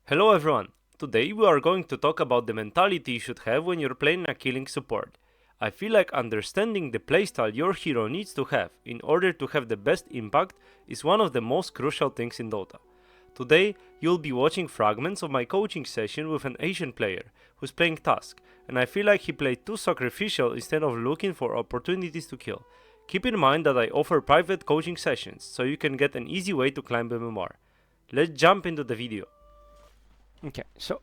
Hello everyone! Today we are going to talk about the mentality you should have when you're playing a killing support. I feel like understanding the playstyle your hero needs to have in order to have the best impact is one of the most crucial things in Dota. Today you'll be watching fragments of my coaching session with an Asian player who's playing Tusk, and I feel like he played too sacrificial instead of looking for opportunities to kill. Keep in mind that I offer private coaching sessions so you can get an easy way to climb MMR. Let's jump into the video. Okay, so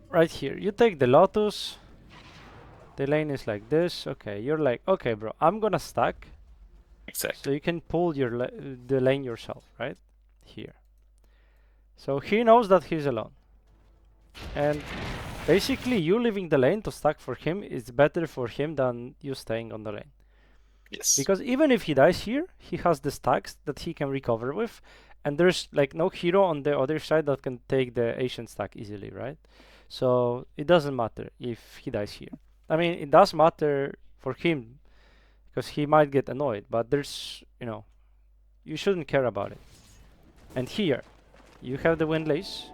right here, you take the Lotus. The lane is like this. Okay, you're like, okay, bro, I'm gonna stack. So Exactly. you can pull the lane yourself, right? Here. So he knows that he's alone. And basically, you leaving the lane to stack for him is better for him than you staying on the lane. Yes. Because even if he dies here, he has the stacks that he can recover with. And there's like no hero on the other side that can take the Ancient stack easily, right? So it doesn't matter if he dies here. I mean, it does matter for him because he might get annoyed, but there's, you shouldn't care about it. And here, you have the Windlace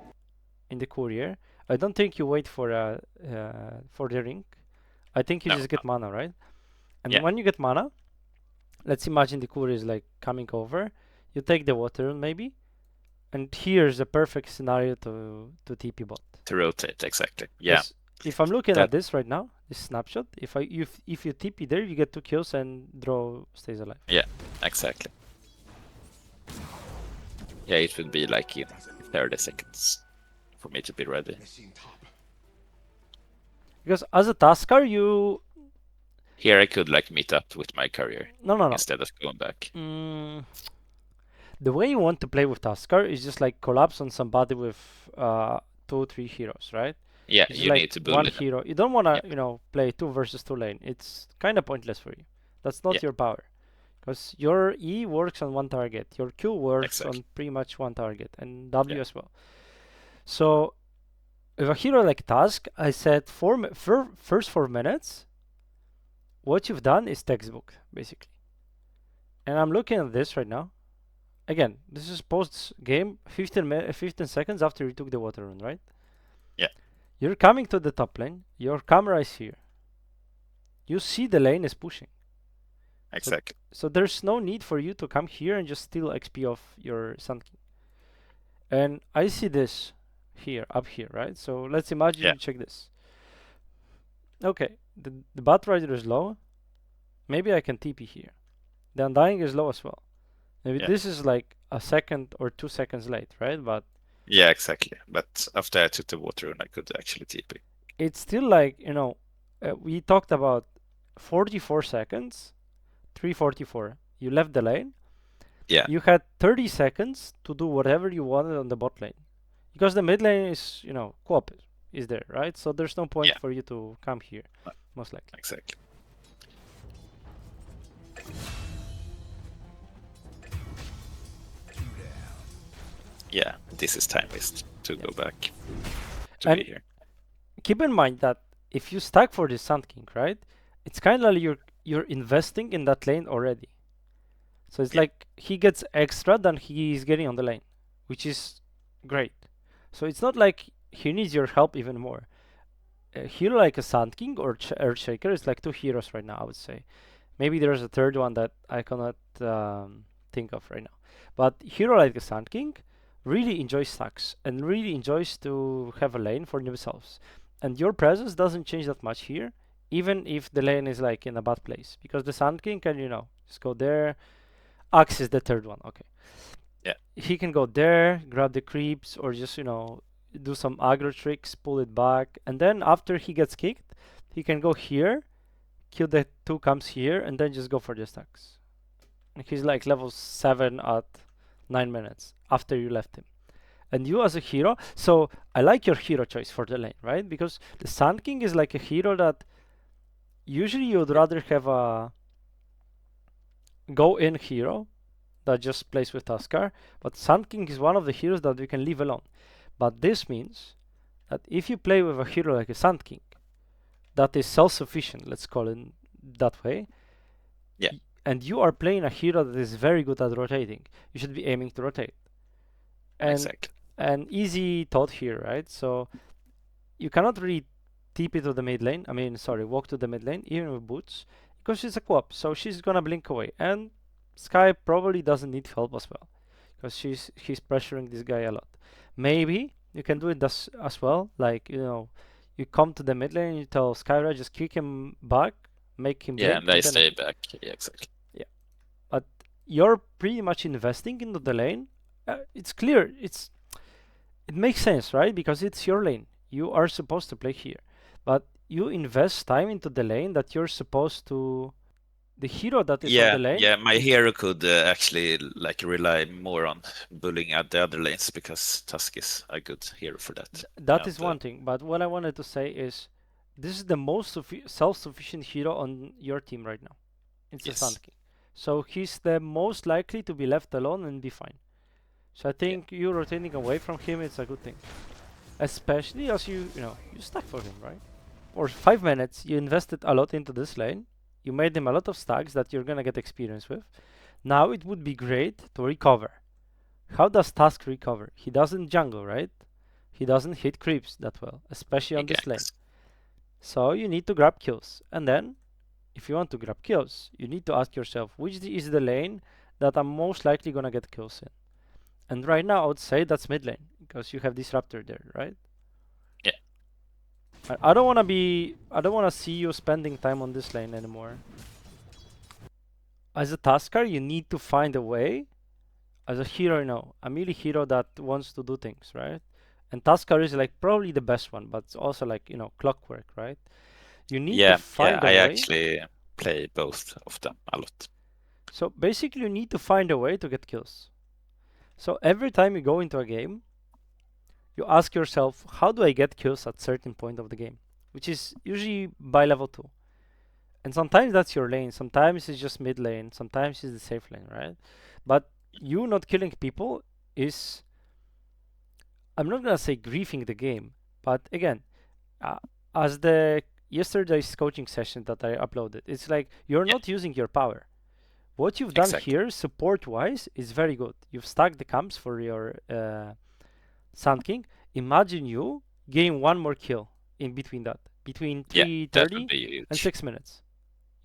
in the courier. I don't think you wait for the ring. I think you No. just get mana, right? And Yeah. when you get mana, let's imagine the courier is like coming over. You take the water maybe, and here's a perfect scenario to TP bot. To rotate, exactly. Yeah. If I'm looking That- at this right now, this snapshot, if you TP there, you get 2 kills and draw stays alive. Exactly. Yeah, it would be like in 30 seconds for me to be ready. Because as a tasker, you Here I could like meet up with my courier no. instead of going back. The way you want to play with tasker is just like collapse on somebody with 2-3 heroes, right? Yeah, It's you like need to one bully them. hero. You don't want to, Yeah. play 2 versus 2 lane. It's kind of pointless for you. That's not Yeah. your power. Because your E works on one target, your Q works Exactly. on pretty much one target, and W Yeah. as well. So, with a hero like Tusk, I said first 4 minutes, what you've done is textbook, basically. And I'm looking at this right now. Again, this is post game, 15 seconds after you took the water run, right? Yeah. You're coming to the top lane, your camera is here. You see the lane is pushing. Exactly. So there's no need for you to come here and just steal XP off your Sun King. And I see this here, up here, right? So let's imagine Yeah. you check this. Okay, the Bat Rider is low. Maybe I can TP here. The Undying is low as well. Maybe Yeah. this is like a second or 2 seconds late, right? But Yeah, exactly. But after I took the water rune, I could actually TP. it's still like, we talked about 44 seconds, 344. You left the lane. Yeah. You had 30 seconds to do whatever you wanted on the bot lane. Because the mid lane is, co-op is there, right? So there's no point Yeah. for you to come here, No. most likely. Exactly. Yeah, this is time waste to go back to And be here. keep in mind that if you stack for the Sun King, right? It's kind of like you're investing in that lane already. So it's Yeah. like he gets extra than he is getting on the lane, which is great. So it's not like he needs your help even more. A hero like a Sand King or Earthshaker is like 2 heroes right now, I would say. Maybe there's a third one that I cannot think of right now. But hero like a Sand King really enjoys stacks and really enjoys to have a lane for themselves. And your presence doesn't change that much here, even if the lane is like in a bad place. Because the Sand King can, just go there. Axe is the third one, okay. Yeah. He can go there, grab the creeps, or just, do some aggro tricks, pull it back. And then after he gets kicked, he can go here, kill the 2 camps here, and then just go for the stacks. And he's like level 7 at 9 minutes after you left him. And you as a hero, so I like your hero choice for the lane, right? Because the Sand King is like a hero that usually you would rather have a go-in hero that just plays with Tuskar, but Sand King is one of the heroes that you can leave alone. But this means that if you play with a hero like a Sand King, that is self-sufficient, let's call it that way, Yeah. and you are playing a hero that is very good at rotating, you should be aiming to rotate. And Exactly. an easy thought here, right? So you cannot really TP to the mid lane. I mean, sorry, walk to the mid lane, even with boots, because she's a co-op, so she's gonna blink away. And Sky probably doesn't need help as well, because he's pressuring this guy a lot. Maybe you can do it as well, like, you know, you come to the mid lane and you tell Skyra, just kick him back, make him blink. Yeah, and they then stay back. Yeah, exactly. but you're pretty much investing into the lane. It's clear. It makes sense, right? Because it's your lane. You are supposed to play here, but you invest time into the lane that you're supposed to. The hero that is on the lane. Yeah, my hero could actually like rely more on bullying at the other lanes because Tusk is a good hero for that. That is one thing. But what I wanted to say is, this is the most self-sufficient hero on your team right now. It's a Sand King. So he's the most likely to be left alone and be fine. So I think you rotating away from him is a good thing. Especially as you stack for him, right? For 5 minutes, you invested a lot into this lane. You made him a lot of stacks that you're gonna get experience with. Now it would be great to recover. How does Tusk recover? He doesn't jungle, right? He doesn't hit creeps that well, especially on this lane. So you need to grab kills. And then, if you want to grab kills, you need to ask yourself, which is the lane that I'm most likely gonna get kills in? And right now, I would say that's mid lane, because you have Disruptor there, right? Yeah. I don't wanna see you spending time on this lane anymore. As a Tusker, you need to find a way. As a hero, a melee hero that wants to do things, right? And Tusker is like probably the best one, but it's also like, clockwork, right? You need to find a way. I actually play both of them a lot. So basically, you need to find a way to get kills. So every time you go into a game, you ask yourself, how do I get kills at certain point of the game? Which is usually by level 2. And sometimes that's your lane, sometimes it's just mid lane, sometimes it's the safe lane, right? But you not killing people is, I'm not gonna say griefing the game, but again, as the yesterday's coaching session that I uploaded, it's like you're not using your power. What you've done here, support-wise, is very good. You've stacked the camps for your Sand King. Imagine you getting one more kill in between that, between 3:30 and 6 minutes.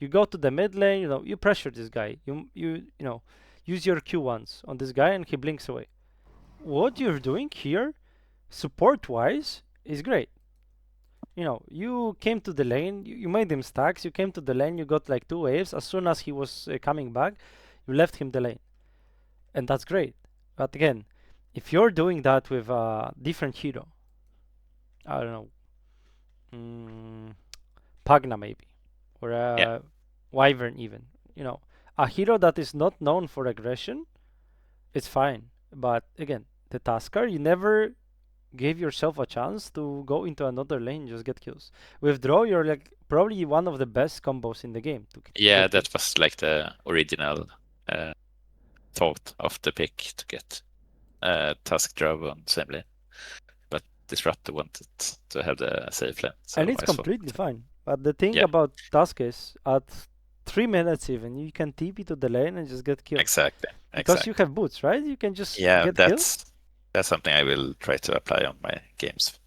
You go to the mid lane, you pressure this guy. You use your Q1s on this guy and he blinks away. What you're doing here, support-wise, is great. You came to the lane, you made him stacks, you came to the lane, you got like 2 waves. As soon as he was coming back, you left him the lane. And that's great. But again, if you're doing that with a different hero, I don't know, Pagna maybe, or a Wyvern even, a hero that is not known for aggression, it's fine. But again, the Tusker, you never gave yourself a chance to go into another lane and just get kills. With Draw, you're like probably one of the best combos in the game. That was like the original thought of the pick to get Tusk Draw on same lane. But Disruptor wanted to have the safe lane. So and it's completely fine. But the thing about Tusk is, at 3 minutes even, you can TP to the lane and just get killed. Exactly. Because you have boots, right? You can just get kills. That's something I will try to apply on my games